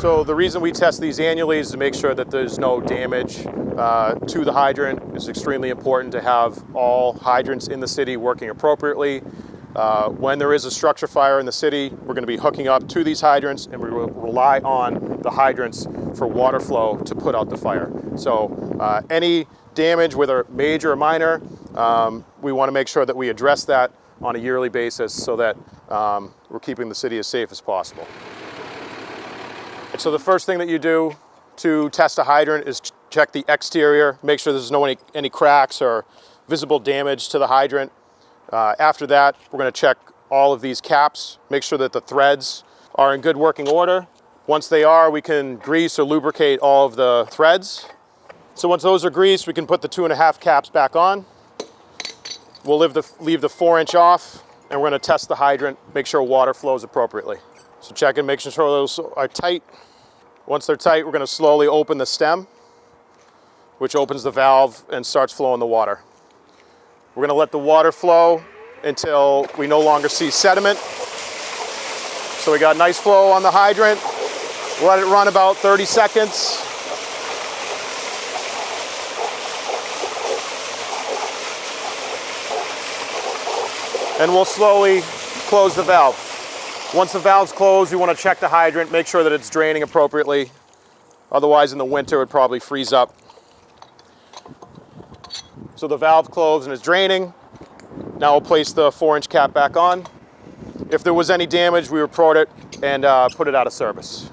So the reason we test these annually is to make sure that there's no damage to the hydrant. It's extremely important to have all hydrants in the city working appropriately. When there is a structure fire in the city, we're going to be hooking up to these hydrants, and we will rely on the hydrants for water flow to put out the fire. So any damage, whether major or minor, we want to make sure that we address that on a yearly basis so that we're keeping the city as safe as possible. So the first thing that you do to test a hydrant is check the exterior, make sure there's no any cracks or visible damage to the hydrant. After that, we're going to check all of these caps, make sure that the threads are in good working order. Once they are, we can grease or lubricate all of the threads. So once those are greased, we can put the 2.5 caps back on. We'll leave the 4-inch off, and we're going to test the hydrant, make sure water flows appropriately. So checking, making sure those are tight. Once they're tight, we're going to slowly open the stem, which opens the valve and starts flowing the water. We're going to let the water flow until we no longer see sediment. So we got nice flow on the hydrant. Let it run about 30 seconds. And we'll slowly close the valve. Once the valve's closed, we want to check the hydrant, make sure that it's draining appropriately. Otherwise, in the winter, it would probably freeze up. So the valve closed and is draining. Now we'll place the 4-inch cap back on. If there was any damage, we report it and put it out of service.